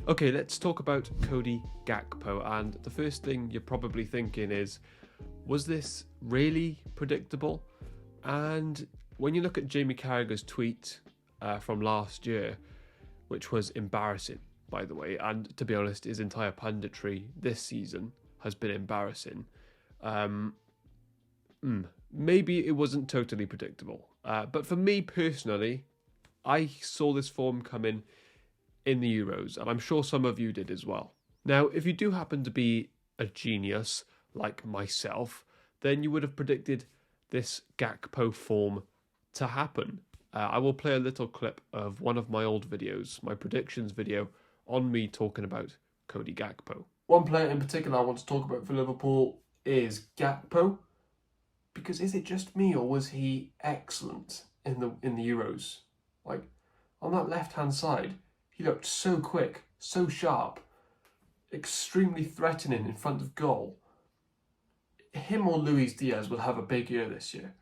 Okay, let's talk about Cody Gakpo, and the first thing you're probably thinking is, was this really predictable? And when you look at Jamie Carragher's tweet from last year, which was embarrassing, by the way, and to be honest, his entire punditry this season has been embarrassing. Maybe it wasn't totally predictable. But for me personally, I saw this form coming in the Euros, and I'm sure some of you did as well. Now, if you do happen to be a genius like myself, then you would have predicted this Gakpo form to happen. I will play a little clip of one of my old videos, my predictions video, on me talking about Cody Gakpo. One player in particular I want to talk about for Liverpool is Gakpo. Because is it just me, or was he excellent in the Euros? Like, on that left-hand side, he looked so quick, so sharp, extremely threatening in front of goal. Him or Luis Diaz will have a big year this year,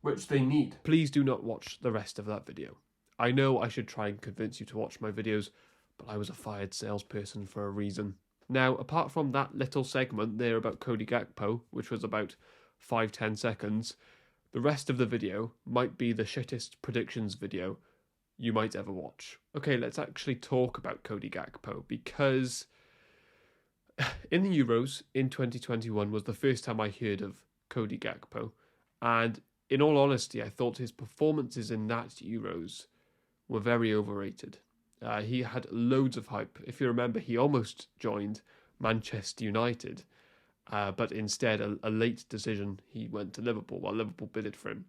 which they need. Please do not watch the rest of that video. I know I should try and convince you to watch my videos, but I was a fired salesperson for a reason. Now, apart from that little segment there about Cody Gakpo, which was about 5-10 seconds, the rest of the video might be the shittest predictions video you might ever watch. Okay, let's actually talk about Cody Gakpo, because in the Euros in 2021 was the first time I heard of Cody Gakpo, and in all honesty, I thought his performances in that Euros were very overrated. He had loads of hype. If you remember, he almost joined Manchester United, but instead, a late decision, he went to Liverpool, while Liverpool bid it for him.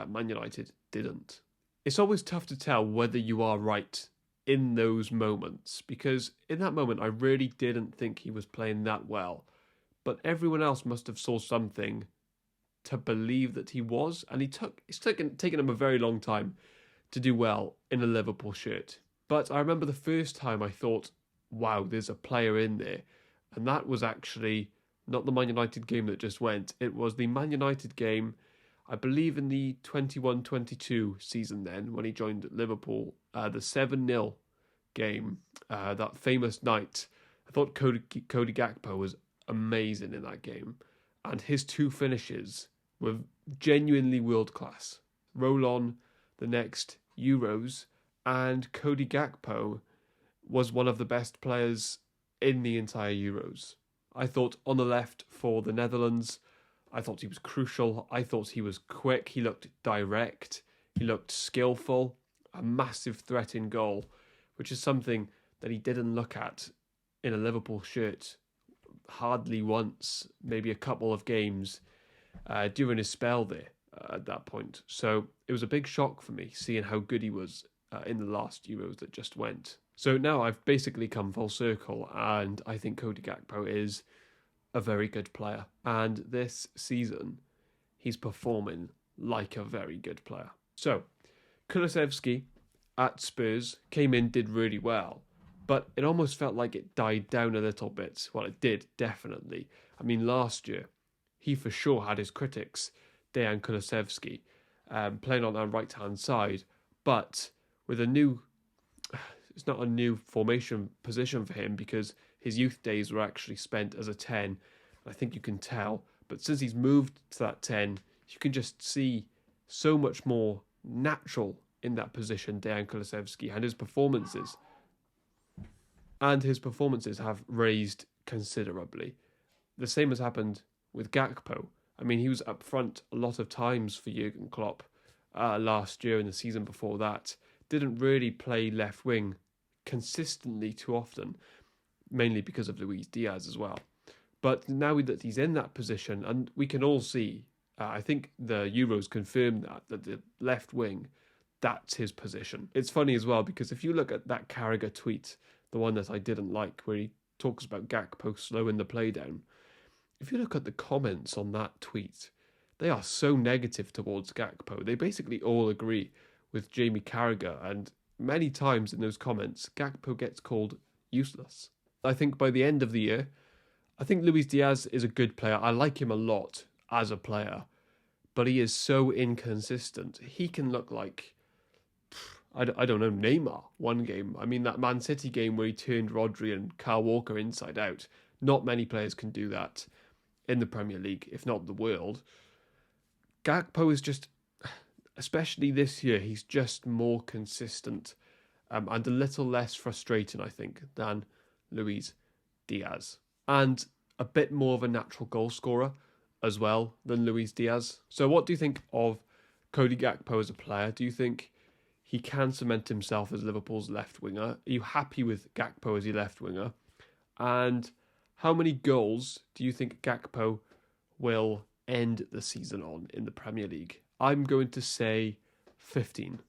Man United didn't. It's always tough to tell whether you are right in those moments, because in that moment, I really didn't think he was playing that well. But everyone else must have saw something to believe that he was, and it's taken him a very long time to do well in a Liverpool shirt. But I remember the first time I thought, wow, there's a player in there, and that was actually not the Man United game that just went. It was the Man United game, I believe in the 21-22 season then, when he joined Liverpool, the 7-0 game, that famous night. I thought Cody Gakpo was amazing in that game, and his two finishes were genuinely world class. Roll on the next Euros, and Cody Gakpo was one of the best players in the entire Euros. I thought on the left for the Netherlands, I thought he was crucial. I thought he was quick. He looked direct. He looked skillful. A massive threat in goal, which is something that he didn't look at in a Liverpool shirt hardly once, maybe a couple of games during his spell there at that point. So it was a big shock for me seeing how good he was in the last Euros that just went. So now I've basically come full circle, and I think Cody Gakpo is a very good player. And this season, he's performing like a very good player. So, Kulusevski at Spurs came in, did really well, but it almost felt like it died down a little bit. Well, it did, definitely. I mean, last year, he for sure had his critics, Dejan Kulusevski, playing on that right-hand side, but with a new... It's not a new formation position for him, because his youth days were actually spent as a 10. I think you can tell. But since he's moved to that 10, you can just see so much more natural in that position, Dejan Kulusevski, and his performances. And his performances have raised considerably. The same has happened with Gakpo. I mean, he was up front a lot of times for Jurgen Klopp last year and the season before that. Didn't really play left wing consistently too often, mainly because of Luis Diaz as well. But now that he's in that position, and we can all see, I think the Euros confirmed that the left wing, that's his position. It's funny as well, because if you look at that Carragher tweet, the one that I didn't like, where he talks about Gakpo slowing the play down, if you look at the comments on that tweet, they are so negative towards Gakpo. They basically all agree with Jamie Carragher, and many times in those comments, Gakpo gets called useless. I think by the end of the year, I think Luis Diaz is a good player. I like him a lot as a player, but he is so inconsistent. He can look like I don't know, Neymar one game. I mean, that Man City game where he turned Rodri and Kyle Walker inside out. Not many players can do that in the Premier League, if not the world. Gakpo is just, especially this year, he's just more consistent and a little less frustrating, I think, than Luis Diaz. And a bit more of a natural goal scorer as well than Luis Diaz. So what do you think of Cody Gakpo as a player? Do you think he can cement himself as Liverpool's left winger? Are you happy with Gakpo as your left winger? And how many goals do you think Gakpo will end the season on in the Premier League? I'm going to say 15.